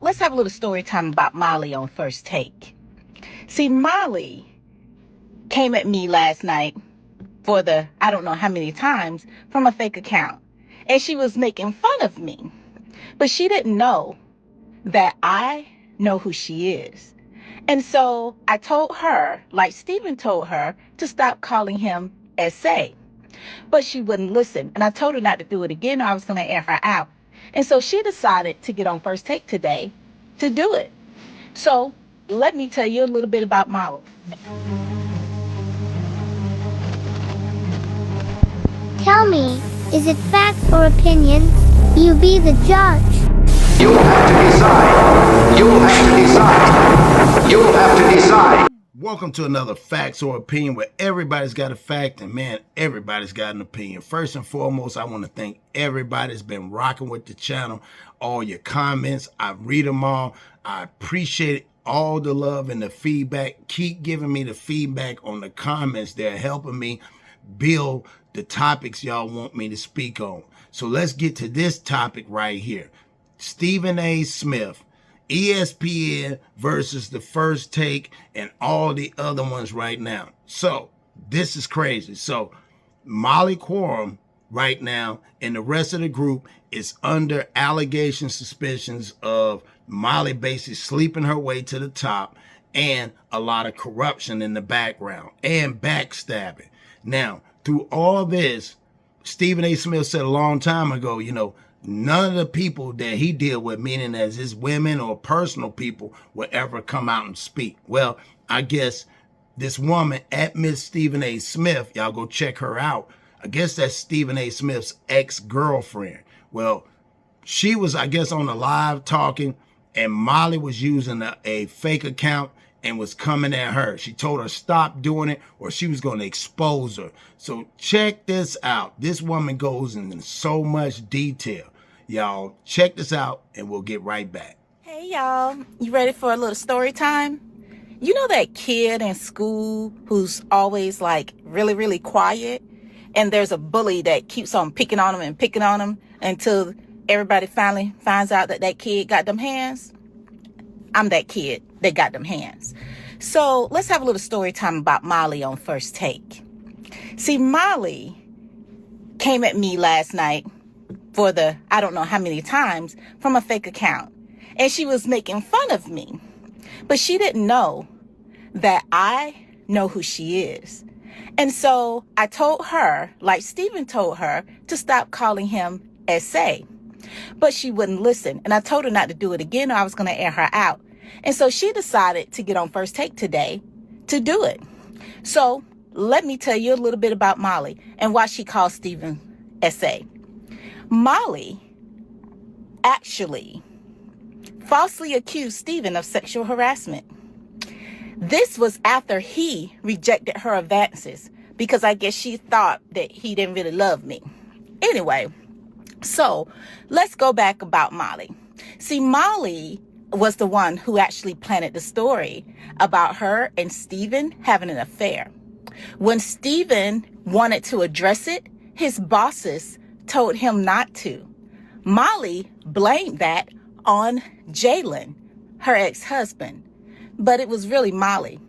let's have a little story time about Molly on First Take. See, Molly came at me last night for the I don't know how many times from a fake account. And she was making fun of me. But she didn't know that I know who she is. And so I told her, like Stephen told her, to stop calling him SA. But she wouldn't listen. And I told her not to do it again or I was going to air her out. And so she decided to get on First Take today to do it. So let me tell you a little bit about Molly. Tell me, is it fact or opinion? You be the judge. You'll have to decide. You'll have to decide. You'll have to decide. Welcome to another Facts or Opinion where everybody's got a fact and man, everybody's got an opinion. First and foremost, I want to thank everybody that's been rocking with the channel. All your comments, I read them all. I appreciate all the love and the feedback. Keep giving me the feedback on the comments. They're helping me build the topics y'all want me to speak on. So let's get to this topic right here. Stephen A. Smith, ESPN versus the First Take and all the other ones right now. So this is crazy. So Molly Quorum right now and the rest of the group is under allegation suspicions of Molly basically sleeping her way to the top and a lot of corruption in the background and backstabbing. Now, through all this, Stephen A. Smith said a long time ago, none of the people that he deal with, meaning as his women or personal people, will ever come out and speak. Well, I guess this woman at Miss Stephen A. Smith, y'all go check her out. I guess that's Stephen A. Smith's ex-girlfriend. Well, she was, I guess, on the live talking, and Molly was using a fake account and was coming at her. She told her stop doing it or she was going to expose her. So check this out. This woman goes into so much detail. Y'all check this out and we'll get right back. Hey, y'all. You ready for a little story time? You know that kid in school who's always like really, really quiet? And there's a bully that keeps on picking on him until everybody finally finds out that that kid got them hands? I'm that kid that got them hands. So let's have a little story time about Molly on First Take. See, Molly came at me last night for the I don't know how many times from a fake account. And she was making fun of me. But she didn't know that I know who she is. And so I told her, like Stephen told her, to stop calling him SA. But she wouldn't listen. And I told her not to do it again or I was going to air her out. And so she decided to get on First Take today to do it. So let me tell you a little bit about Molly and why she calls Stephen SA. Molly actually falsely accused Stephen of sexual harassment. This was after he rejected her advances because I guess she thought that he didn't really love me. Anyway, so let's go back about Molly. See, Molly was the one who actually planted the story about her and Stephen having an affair. When Stephen wanted to address it, his bosses told him not to. Molly blamed that on Jalen, her ex-husband. But it was really Molly.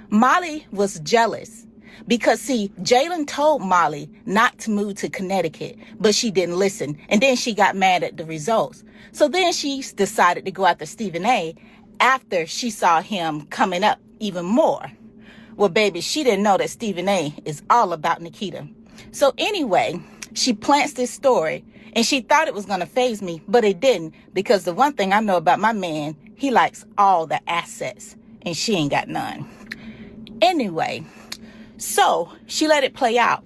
Molly was jealous because, see, Jalen told Molly not to move to Connecticut, but she didn't listen. And then she got mad at the results. So then she decided to go after Stephen A. after she saw him coming up even more. Well, baby, she didn't know that Stephen A. is all about Nikita. So anyway, she plants this story and she thought it was going to faze me, but it didn't, because the one thing I know about my man, he likes all the assets and she ain't got none. Anyway, so she let it play out.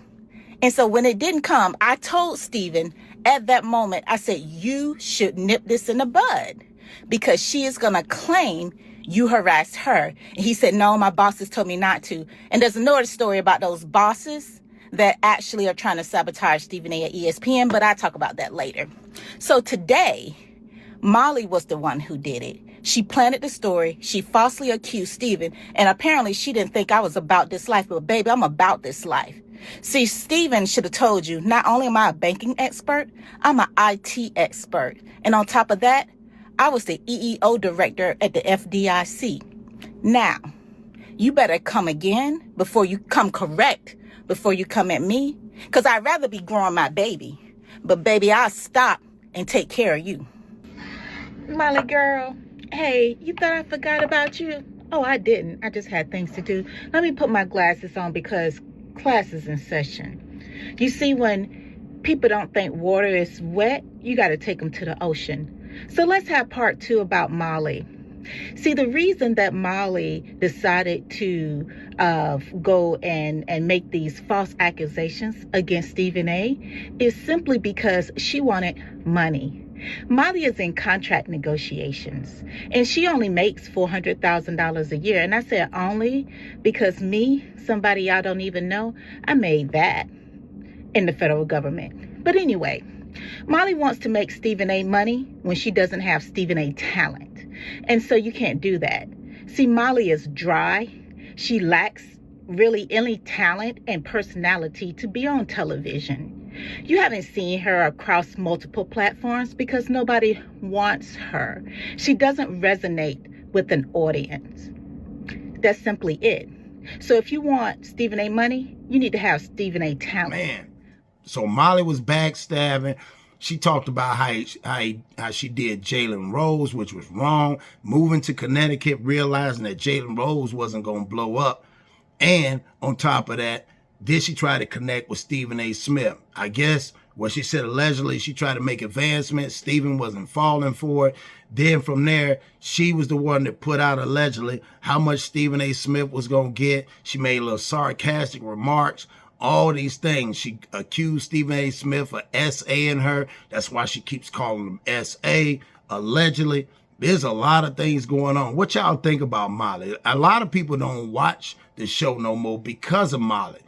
And so when it didn't come, I told Stephen at that moment, I said, you should nip this in the bud because she is going to claim you harassed her. And he said, no, my bosses told me not to. And there's another story about those bosses that actually are trying to sabotage Stephen A. at ESPN, but I'll talk about that later. So today, Molly was the one who did it. She planted the story. She falsely accused Stephen. And apparently she didn't think I was about this life, but baby, I'm about this life. See, Stephen should have told you, not only am I a banking expert, I'm an IT expert. And on top of that, I was the EEO director at the FDIC. Now, you better come again before you come correct, before you come at me, because I'd rather be growing my baby. But baby, I'll stop and take care of you. Molly girl, hey, you thought I forgot about you? Oh, I didn't. I just had things to do. Let me put my glasses on because class is in session. You see, when people don't think water is wet, you got to take them to the ocean. So let's have part 2 about Molly. See, the reason that Molly decided to go and make these false accusations against Stephen A. is simply because she wanted money. Molly is in contract negotiations, and she only makes $400,000 a year. And I said only because me, somebody y'all don't even know, I made that in the federal government. But anyway, Molly wants to make Stephen A. money when she doesn't have Stephen A. talent. And so you can't do that. See, Molly is dry. She lacks really any talent and personality to be on television. You haven't seen her across multiple platforms because nobody wants her. She doesn't resonate with an audience. That's simply it. So if you want Stephen A. money, you need to have Stephen A. talent. Man, so Molly was backstabbing. She talked about how she did Jalen Rose, which was wrong. Moving to Connecticut, realizing that Jalen Rose wasn't going to blow up. And on top of that, did she try to connect with Stephen A. Smith? I guess what she said, allegedly, she tried to make advancements. Stephen wasn't falling for it. Then from there, she was the one that put out allegedly how much Stephen A. Smith was going to get. She made little sarcastic remarks. All these things. She accused Stephen A. Smith of S.A.ing her. That's why she keeps calling him S.A. Allegedly. There's a lot of things going on. What y'all think about Molly? A lot of people don't watch the show no more because of Molly.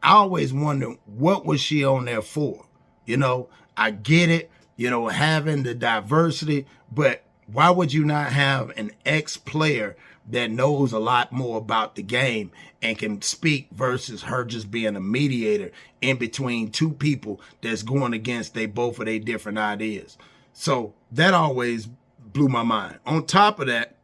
I always wonder, what was she on there for? You know, I get it, you know, having the diversity, but why would you not have an ex-player that knows a lot more about the game and can speak versus her just being a mediator in between two people that's going against both of their different ideas? So that always blew my mind. On top of that,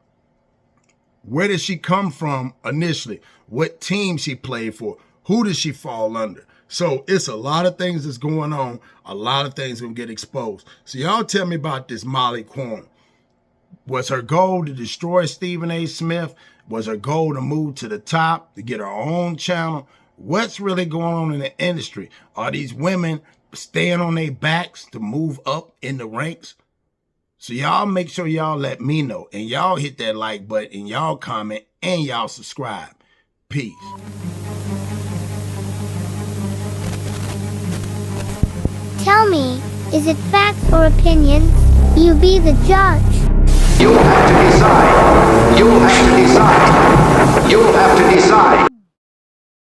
where did she come from initially? What team she played for? Who did she fall under? So it's a lot of things that's going on. A lot of things going to get exposed. So y'all tell me about this Molly Quinn. Was her goal to destroy Stephen A. Smith? Was her goal to move to the top, to get her own channel? What's really going on in the industry? Are these women staying on their backs to move up in the ranks? So y'all make sure y'all let me know. And y'all hit that like button, and y'all comment, and y'all subscribe. Peace. Tell me, is it facts or opinions? You be the judge. You'll have to